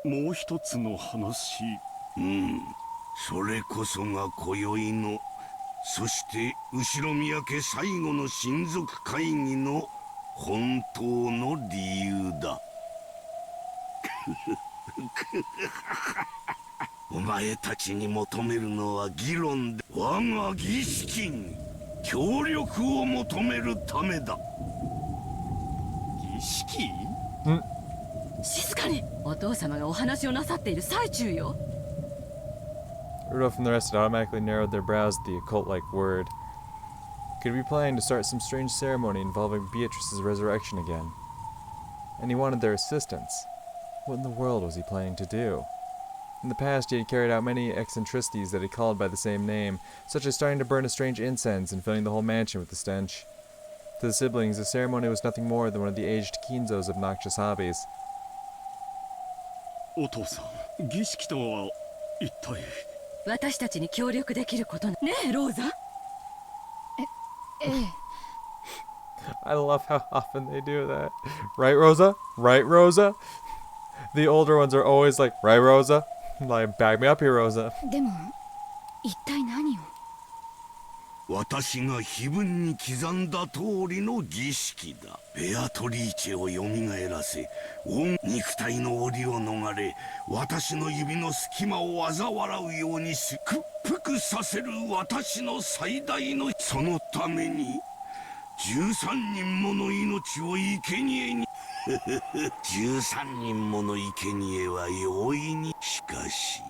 もう一つの話。それこそが今宵の、そして後ろ宮家最後の親族会議の本当の理由だ。お前たちに求めるのは議論で、我が儀式に協力を求めるためだ。儀式？静かに。お父様がお話をなさっている最中よ。 Rudolph and the rest had automatically narrowed their brows at the occult-like word. Could he be planning to start some strange ceremony involving Beatrice's resurrection again? And he wanted their assistance. What in the world was he planning to do? In the past, he had carried out many eccentricities that he called by the same name, such as starting to burn a strange incense and filling the whole mansion with the stench. To the siblings, the ceremony was nothing more than one of the aged Kinzo's obnoxious hobbies. お父さん、儀式とは一体。私たちに協力できることねえ、ローザ。I love how often they do that. Right, Rosa? Right, Rosa? The older ones are always like, right, Rosa? Like, back me up here, Rosa. でも一体何を。私が碑文に刻んだ通りの儀式だ。ベアトリーチェを蘇らせ、肉体の檻を逃れ、私の指の隙間を嘲笑うように屈服させる私の最大の、そのために13人もの命を生贄に13人もの生贄は容易に。しかし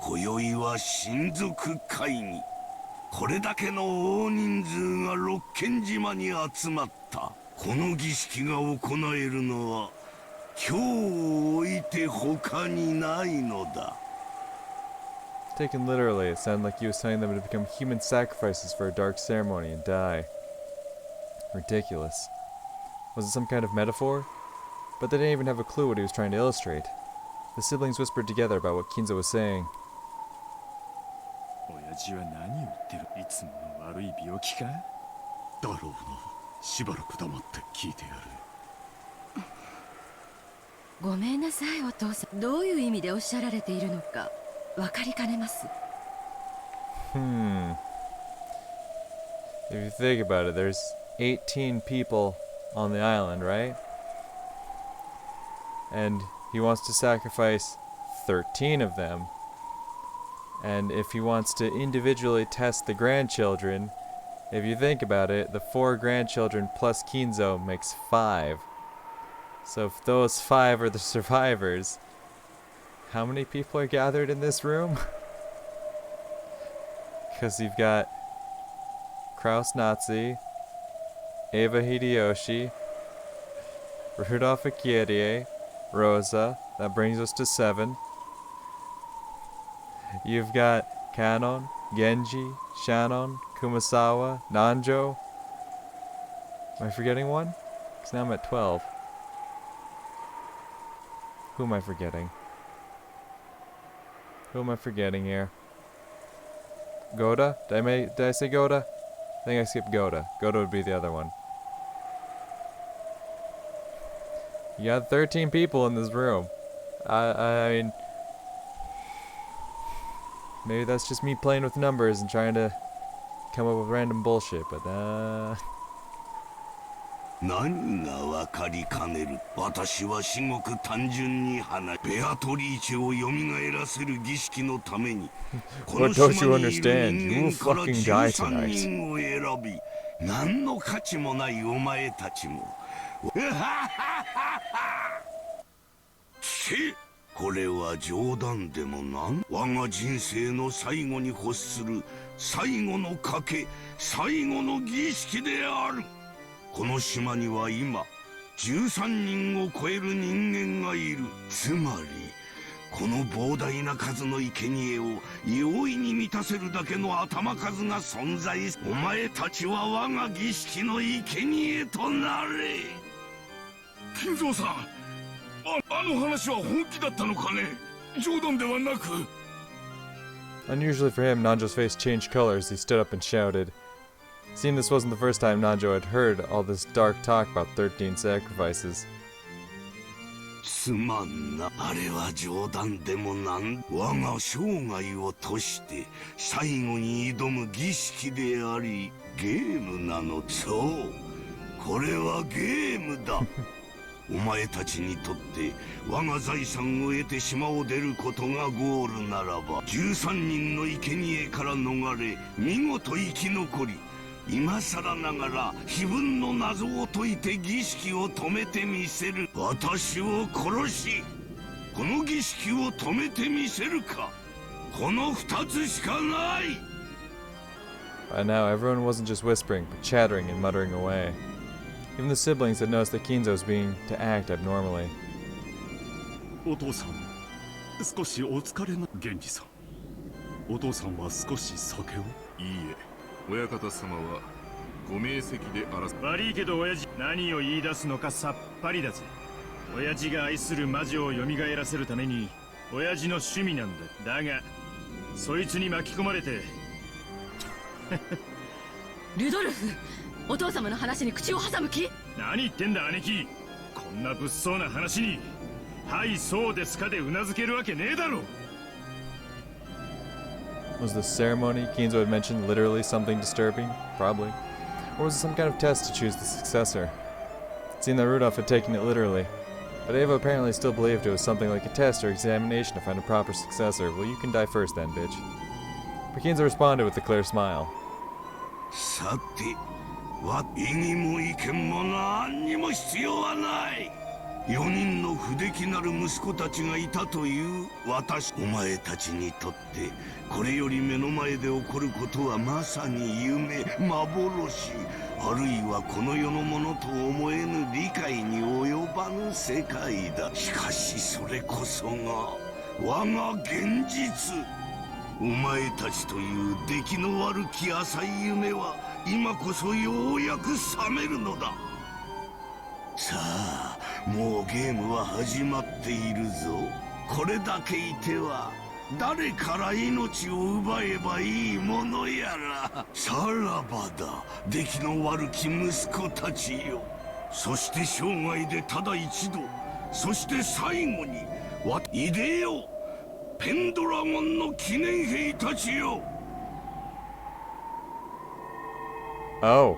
今宵は親族会議。これだけの大人数が六軒島に集まった。この儀式が行えるのは今日を置いて他にないのだ。 Taken literally, it sounded like he was telling them to become human sacrifices for a dark ceremony and die. Ridiculous. Was it some kind of metaphor? But they didn't even have a clue what he was trying to illustrate. The siblings whispered together about what Kinzo was saying. 親父は何を言ってる。いつもの悪い病気かだろうな。しばらく黙って聞いてやる。ごめんなさい、お父さん。どういう意味でおっしゃられているのか分かりかねます。 If you think about it, there's 18 people on the island, right? And he wants to sacrifice 13 of them. And if he wants to individually test the grandchildren, if you think about it, the 4 grandchildren plus Kinzo makes 5. So if those 5 are the survivors, how many people are gathered in this room? Because you've got Kraus Nazi, Eva Hideyoshi, Rudolph Akirie, Rosa, that brings us to 7. You've got Kanon, Genji, Shannon, Kumasawa, Nanjo. Am I forgetting one? Because now I'm at 12. Who am I forgetting? Who am I forgetting here? Goda? Did I say Goda? I think I skipped Goda. Goda would be the other one. You got 13 people in this room. I mean, maybe that's just me playing with numbers and trying to come up with random bullshit, but何がわかりかねる。私は至極単純に話、ベアトリーチェを蘇らせる儀式のためにこの島にいる人間から13人を選び、何の価値もないお前たちも聞け。これは冗談でもなん。我が人生の最後に欲する最後の賭け、最後の儀式である。この島には今13人を超える人間がいる。つまりこの膨大な数の生贄を容易に満たせるだけの頭数が存在。お前たちは我が儀式の生贄となれ。金蔵さん、あの話は本気だったのかね。冗談ではなく。 unusually for him, Nanjo's face changed color as he stood up and shouted. Seemed this wasn't the first time Nanjo had heard all this dark talk about 13 sacrifices. すまんな。あれは冗談でも我が生涯を賭して最後に挑む儀式でありゲームなの。そう、これはゲームだ。お前たちにとって我が財産を得て島を出ることがゴールならば、13人の生贄から逃れ見事生き残り、今更ながら碑文の謎を解いて儀式を止めてみせる。私を殺しこの儀式を止めてみせるか。この2つしかない。 By now, everyone wasn't just whispering, but chattering and muttering away. Even the siblings had noticed that Kinzo was beginning to act abnormally. お父さん、少しお疲れな。源氏さん、お父さんは少し酒を。いいえ、親方様はご明晰で争う。悪いけど親父、何を言い出すのかさっぱりだぜ。親父が愛する魔女を蘇らせるために親父の趣味なんだ。だがそいつに巻き込まれてルドルフ、お父様の話に口を挟む気？何言ってんだ兄貴。こんな物騒な話にはいそうですかでうなずけるわけねえだろ。 Was the ceremony Kinzo had mentioned literally something disturbing? Probably. Or was it some kind of test to choose the successor? It seemed that Rudolph had taken it literally, but Ava apparently still believed it was something like a test or examination to find a proper successor. Well, you can die first then, bitch. But Kinzo responded with a clear smile. さて、異議も意見も何にも必要はない。4人の不出来なる息子たちがいたという私。お前たちにとってこれより目の前で起こることはまさに夢、幻、あるいはこの世のものと思えぬ理解に及ばぬ世界だ。しかしそれこそが我が現実。お前たちという出来の悪き浅い夢は今こそようやく覚めるのだ。さあ、もうゲームは始まっているぞ。これだけいては誰から命を奪えばいいものやら。さらばだ、出来の悪き息子たちよ。そして生涯でただ一度、そして最後にいでよ、ペンドラゴンの記念兵たちよ。 Oh.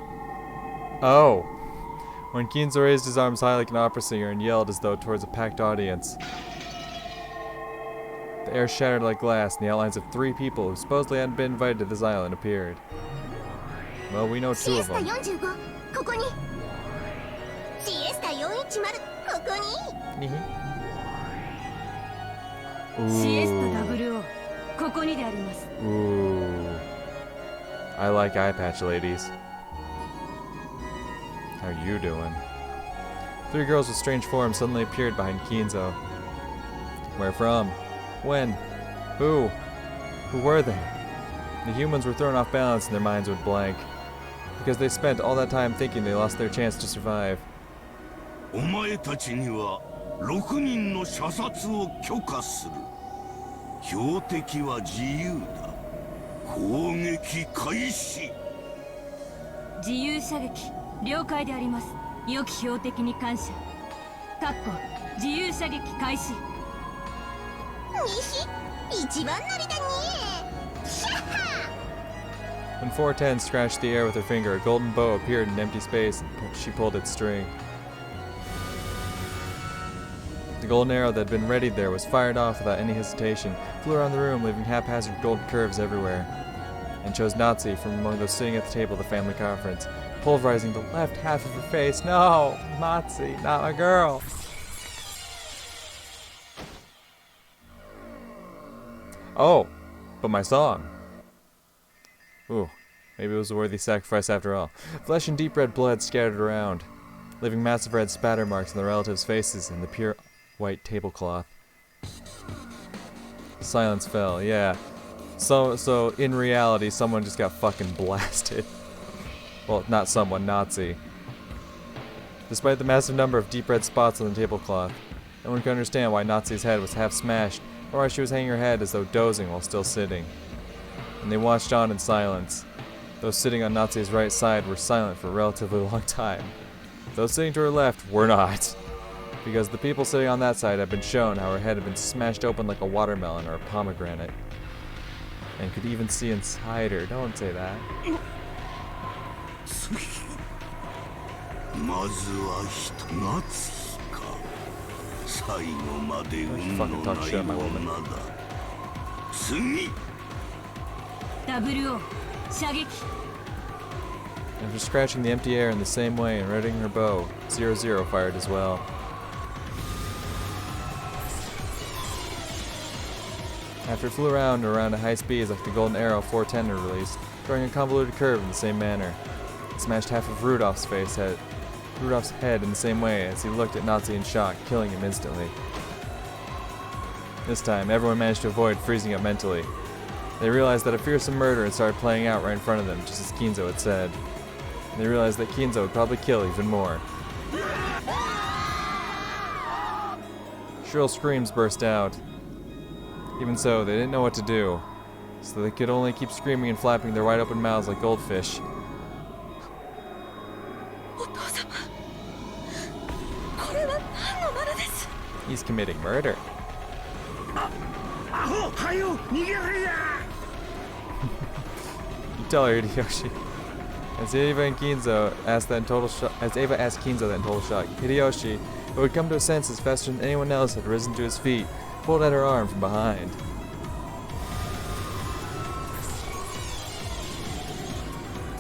Oh. When Kinzo raised his arms high like an opera singer and yelled as though towards a packed audience, the air shattered like glass and the outlines of 3 people who supposedly hadn't been invited to this island appeared. Well, we know 2 of them. ここにシエスタ410ここにシエスタ00ここにであります。 Ooh. I like eye patch ladies. How you doing? 3 girls with strange forms suddenly appeared behind Kinzo. Where from? When? Who? Who were they? The humans were thrown off balance and their minds went blank, because they spent all that time thinking they lost their chance to survive. お前たちには6人の射殺を許可する。標的は自由だ。攻撃開始。自由射撃了解であります。良き標的に感謝。かっこ自由射撃開始。西一番乗りだね。シャッハ When 410 scratched the air with her finger, a golden bow appeared in empty space, and she pulled its string. The golden arrow that had been readied there was fired off without any hesitation, flew around the room, leaving haphazard golden curves everywhere, and chose Nazi from among those sitting at the table of the family conference, pulverizing the left half of her face. No! Nazi, not my girl! Oh, but my song. Ooh, maybe it was a worthy sacrifice after all. Flesh and deep red blood scattered around, leaving massive red spatter marks on the relatives' faces and the pure white tablecloth. Silence fell, yeah. So in reality, someone just got fucking blasted. Well, not someone, Nazi. Despite the massive number of deep red spots on the tablecloth, no one could understand why Nazi's head was half smashed, or why she was hanging her head as though dozing while still sitting. And they watched on in silence. Those sitting on Nazi's right side were silent for a relatively long time. Those sitting to her left were not. because the people sitting on that side had been shown how her head had been smashed open like a watermelon or a pomegranate. And could even see inside her. Don't say that. まずはひと夏日か最後まで運のない女だ次 WO 射撃 After scratching the empty air in the same way and readying her bow, 00 fired as well. After it flew around a high speeds like the golden arrow 410 had released, drawing a convoluted curve in the same manner. It smashed half of Rudolph's head in the same way as he looked at Nazi in shock, killing him instantly. This time, everyone managed to avoid freezing up mentally. They realized that a fearsome murder had started playing out right in front of them, just as Kinzo had said. And they realized that Kinzo would probably kill even more. Shrill screams burst out. Even so, they didn't know what to do, so they could only keep screaming and flapping their wide open mouths like goldfish. He's committing murder. You tell her, Hideyoshi. As Eva asked Kinzo that in total shock, Hideyoshi, who had come to his senses faster than anyone else, had risen to his feet, pulled at her arm from behind.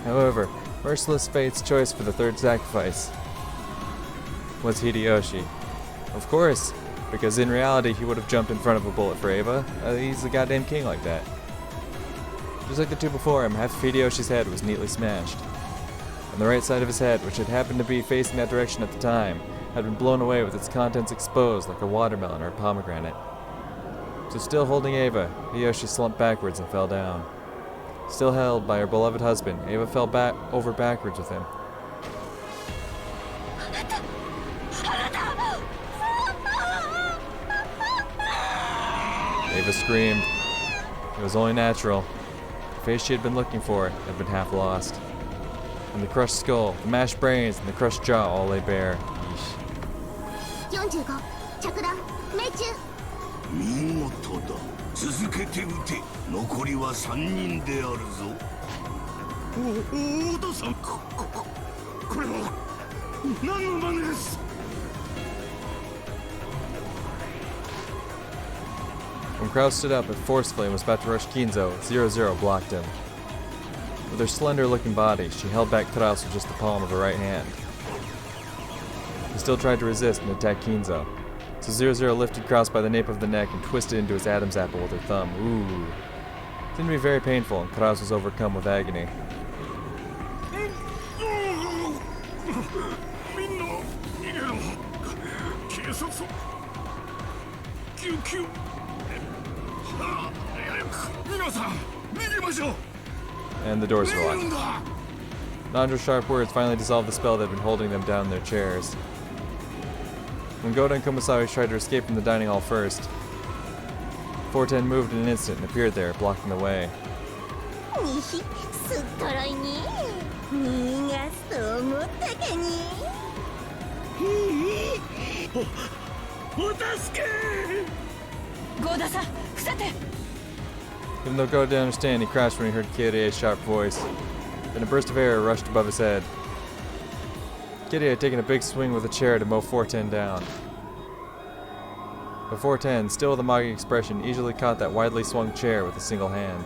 However, merciless fate's choice for the third sacrifice was Hideyoshi. Of course, because in reality he would have jumped in front of a bullet for Eva. He's the goddamn king like that. Just like the two before him, half of Hideyoshi's head was neatly smashed. And the right side of his head, which had happened to be facing that direction at the time, had been blown away with its contents exposed like a watermelon or a pomegranate. So still holding Eva, Hideyoshi slumped backwards and fell down. Still held by her beloved husband, Eva fell over backwards with him. Eva screamed. It was only natural. The face she had been looking for had been half lost. And the crushed skull, the mashed brains, and the crushed jaw all lay bare. Yeesh. 45着弾命中見事だ続けて撃て残りは3人であるぞお父さんこれは何の真似です When Kraus stood up and forcefully and was about to rush Kinzo, 00 blocked him. With her slender-looking body, she held back Kraus with just the palm of her right hand. He still tried to resist and attack Kinzo, so 00 lifted Kraus by the nape of the neck and twisted into his Adam's apple with her thumb. Ooh. It didn't be very painful, and Kraus was overcome with agony. And the doors were locked. Nanjo's sharp words finally dissolved the spell that had been holding them down in their chairs. When Goda and Kumasawa tried to escape from the dining hall first, 410 moved in an instant and appeared there, blocking the way. すっとろいね逃がすと思ったかにお助けゴーダさん伏せて Even though Goda didn't understand, he crashed when he heard Kirie's sharp voice. Then a burst of air rushed above his head. Kirie had taken a big swing with a chair to mow 410 down. But 410, still with a mocking expression, easily caught that widely swung chair with a single hand.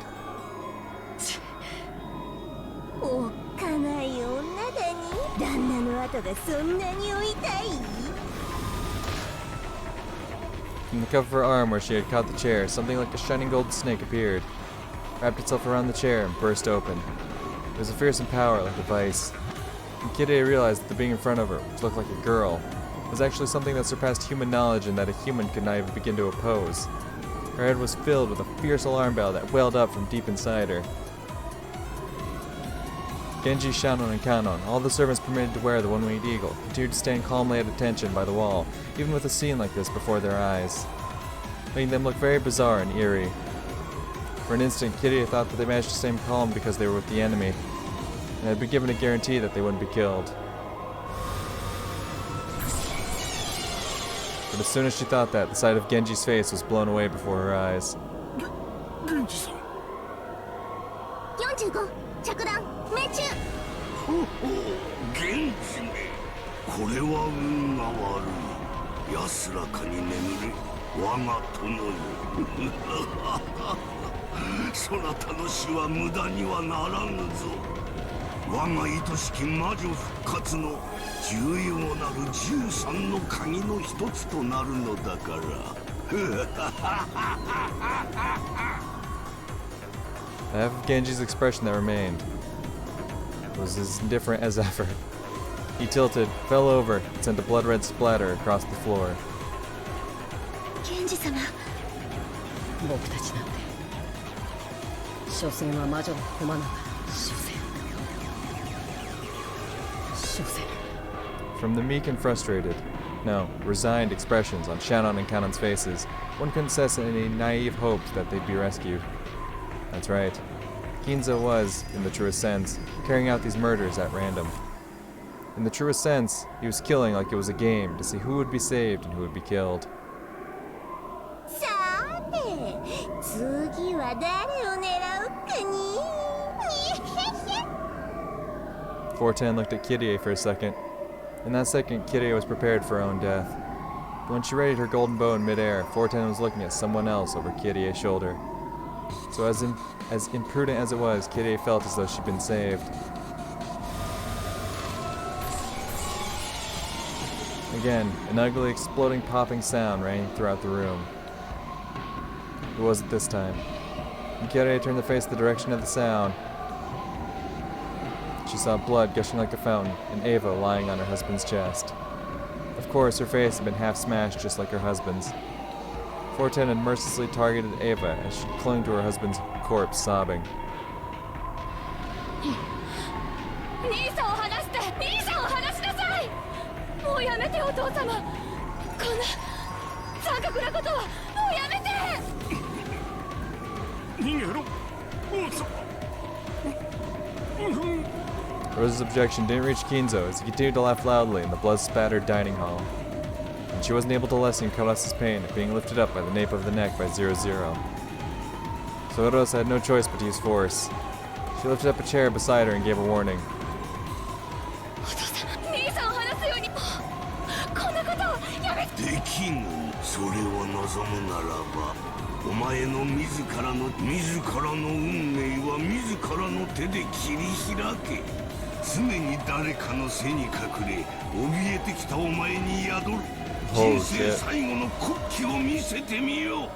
おっかない女だに旦那の後がそんなに追いたい From the cuff of her arm where she had caught the chair, something like a shining gold snake appeared, wrapped itself around the chair and burst open. It was a fearsome power like a vice. And Kirie realized that the being in front of her, which looked like a girl, was actually something that surpassed human knowledge and that a human could not even begin to oppose. Her head was filled with a fierce alarm bell that welled up from deep inside her. Genji, Shannon, and Kanon, all the servants permitted to wear the one-winged eagle, continued to stand calmly at attention by the wall, even with a scene like this before their eyes, making them look very bizarre and eerie. For an instant, Kirie thought that they managed to stay calm because they were with the enemy, and had been given a guarantee that they wouldn't be killed. But as soon as she thought that, the sight of Genji's face was blown away before her eyes. 源氏さん。 45着弾命中。ほほう源氏め、これは運が悪い。安らかに眠れ我が殿よ。そなたの死は無駄にはならぬぞ。我が愛しき魔女復活の重要なる13の鍵の一つとなるのだから。 The half of Genji's expression that remained was as indifferent as ever. He tilted, fell over, and sent a blood-red splatter across the floor. 源氏様。僕たちなんて所詮は魔女の駒ながら所詮 From the meek and frustrated, no, resigned expressions on Shannon and Kanon's faces, one couldn't sense any naive hopes that they'd be rescued. That's right. Ginza was, in the truest sense, carrying out these murders at random. In the truest sense, he was killing like it was a game to see who would be saved and who would be killed. さーて、次は誰を狙うかに。 410 looked at Kirie for a second. In that second, Kirie was prepared for her own death. But when she readied her golden bow in midair, 410 was looking at someone else over Kirie's shoulder. So as imprudent as it was, Kirie felt as though she'd been saved. Again, an ugly, exploding, popping sound rang throughout the room. It wasn't this time. When Kirie turned to face the direction of the sound, she saw blood gushing like a fountain and Ava lying on her husband's chest. Of course, her face had been half smashed just like her husband's. 410 had mercilessly targeted Ava as she clung to her husband's corpse, sobbing. 兄さんを離して、兄さんを離しなさい。もうやめてお父様。こんな残酷なことはもうやめて。逃げろ王様。Rose's objection didn't reach Kinzo as he continued to laugh loudly in the blood-spattered dining hall. And she wasn't able to lessen Karasu's pain at being lifted up by the nape of the neck by 00. So Rosa had no choice but to use force. She lifted up a chair beside her and gave a warning. 兄さんを離すように。こんなことをやめて。できぬ。それを望むならば、お前の自らの運命は自らの手で切り開け。常に誰かの背に隠れ、怯えてきたお前に宿る人生最後の国旗を見せてみよう。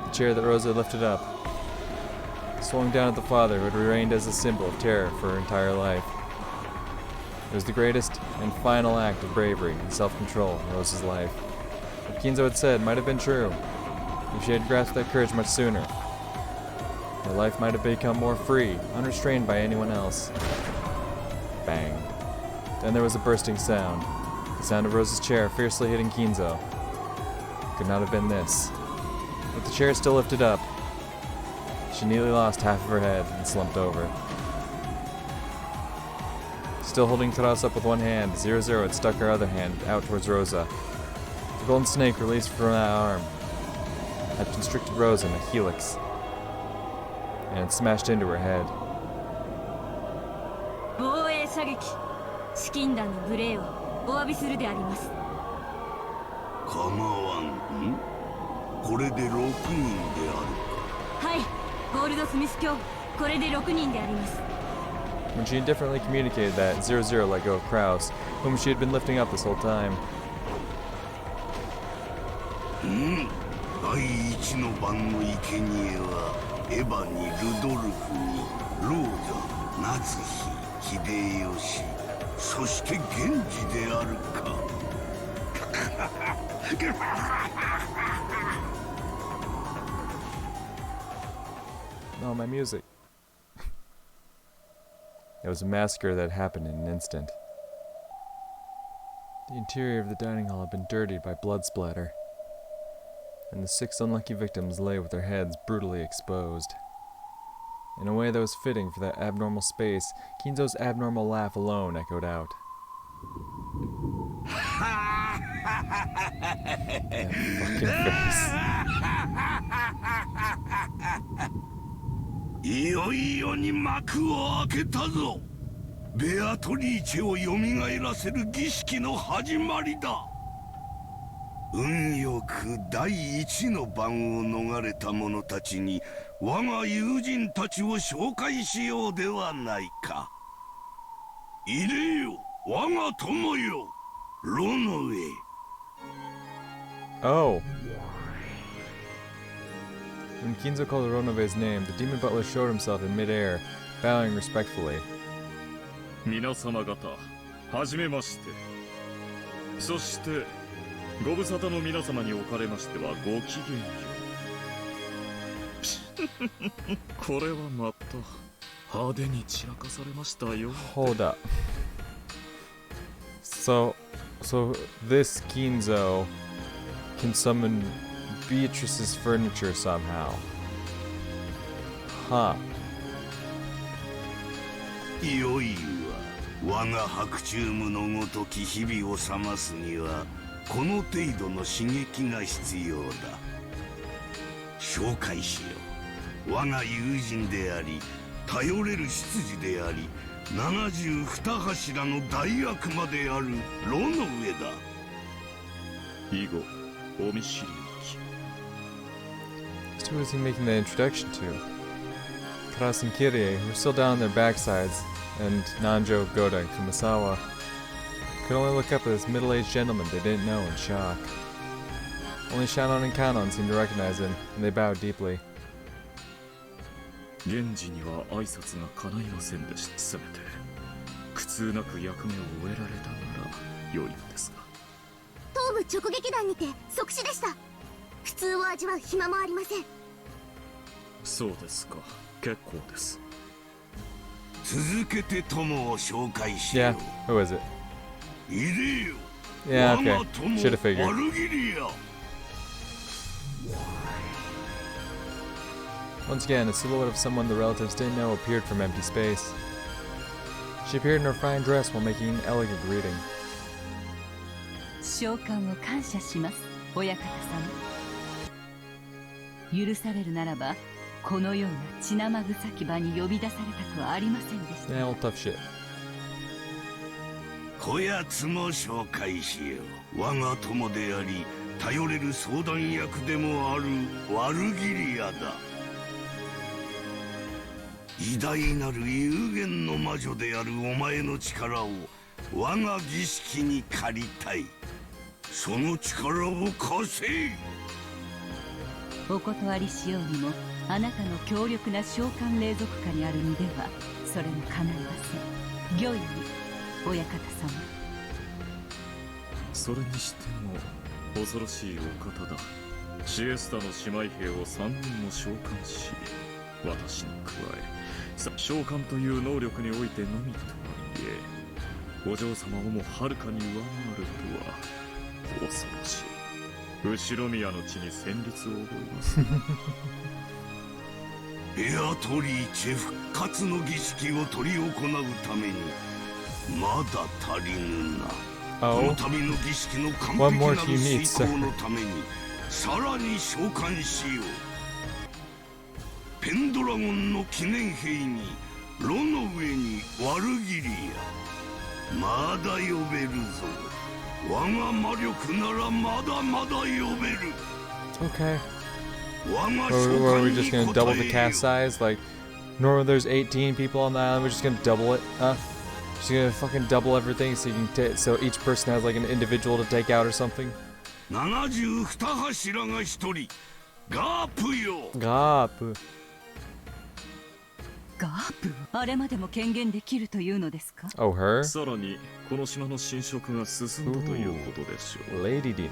The chair that Rosa lifted up swung down at the father who had remained as a symbol of terror for her entire life. It was the greatest and final act of bravery and self-control in Rosa's life. What Kinzo had said might have been true. If she had grasped that courage much sooner, her life might have become more free, unrestrained by anyone else. Bang. Then there was a bursting sound. The sound of Rosa's chair fiercely hitting Kinzo. It could not have been this. With the chair still lifted up, she nearly lost half of her head and slumped over. Still holding Tarasu up with one hand, 00 had stuck her other hand out towards Rosa. The golden snake released from that arm had constricted Rosa in a helix and had smashed into her head. 防衛射撃、資金弾の無礼をお詫びするであります。構わん。これで6人であるか。はい、ゴールドスミス卿、これで6人であります。 When she indifferently communicated that, 00 let go of Kraus, whom she had been lifting up this whole time. 第一の番の生贄はエヴァにルドルフにローザ、夏日、秀吉、そして源氏であるか。Oh, my music. It was a massacre that happened in an instant. The interior of the dining hall had been dirtied by blood splatter. and the 6 unlucky victims lay with their heads brutally exposed. In a way that was fitting for that abnormal space, Kinzo's abnormal laugh alone echoed out. That fucking face. いよいよに幕を開けたぞ。ベアトリーチェを蘇らせる儀式の始まりだ。運よく第一の番を逃れた者たちに我が友人たちを紹介しようではないか。いでよ、我が友よ、ロノウェイ。Oh. When Kinzo called Ronove's name, the demon butler showed himself in midair, bowing respectfully. 皆様方、はじめまして。そしてご無沙汰の皆様におかれましてはごきげんよう。これはまた派手に散らかされましたよ。Hold up. So this Kinzo can summon Beatrice's furniture somehow. Huh. いよいよ我が白昼夢のごとき日々を覚ますにはこの程度の刺激が必要だ。紹介しよう。我が友人であり頼れる執事であり72柱の大悪魔であるロノウェだ。以後お見知りおき。 So who is he making the introduction to? Karasu and Kirie, who were still down on their backsides, and Nanjo, Goda, and Kumasawa could only look up at this middle-aged gentleman they didn't know in shock. Only Shannon and Kanon seemed to recognize him, and they bowed deeply. 現時には挨拶が叶いませんでした。せめて苦痛なく役目を終えられたなら良いのですが。頭部直撃弾にて即死でした。普通を味わう暇もありません。そうですか、結構です。続けて友を紹介しよ Yeah, う。 who is it? いでよ、 Yeah, 我 okay. が友 Should have figured. アルギリア。 Once again, a silhouette of someone the relatives didn't know appeared from empty space. She appeared in her fine dress while making an elegant greeting. 召喚を感謝します、親方様。許されるならばこのような血生臭き場に呼び出されたくはありませんでした。 Yeah, well, tough shit. こやつも紹介しよう。我が友であり頼れる相談役でもあるワルギリアだ。偉大なる有限の魔女であるお前の力を我が儀式に借りたい。その力を貸せ。お断りしようにもあなたの強力な召喚霊族下にある身ではそれも叶いません。御意に親方様。それにしても恐ろしいお方だ。シエスタの姉妹兵を3人も召喚し、私に加え召喚という能力においてのみとはいえ、お嬢様をもはるかに上回るとは恐ろしい。後ろ宮の地に戦慄を覚えます。ベアトリーチェ復活の儀式を執り行うためにまだ足りぬな。この Oh, 度の儀式の完 What 璧 more な do る you need, 遂行のためにさらに召喚しよう。ペンドラゴンの記念兵にロの上にワルギリア。まだ呼べるぞ。我が魔力ならまだまだ呼べる。 okay. 我が Or 召 are 喚 we に just gonna double the 応え cast よ。 size? Like, normally there's 18 people on the island, we're just gonna double it, huh? Just gonna fucking double everything so you can so each person has like an individual to take out or something? 72柱が一人ガープよ。 Gap. ガープあれまでも権限できるというのですか。 Oh, her? さらにこの島の侵食が進んだということでしょう。 Lady demons.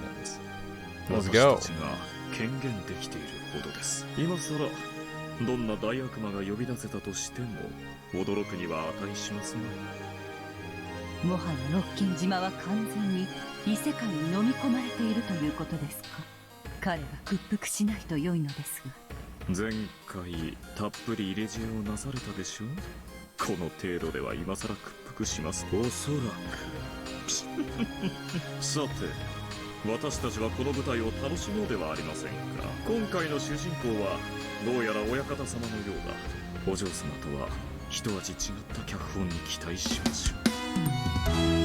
Let's 私 go. たちが権限できているほどです。今さらどんな大悪魔が呼び出せたとしても驚くには値しますまい。もはやロッキン島は完全に異世界に飲み込まれているということですか。彼が屈服しないと良いのですが。前回たっぷり入れ知恵をなされたでしょう。この程度では今さら屈服します。おそらさて、私たちはこの舞台を楽しもうではありませんか。今回の主人公はどうやら親方様のようだ。お嬢様とは一味違った脚本に期待しましょう。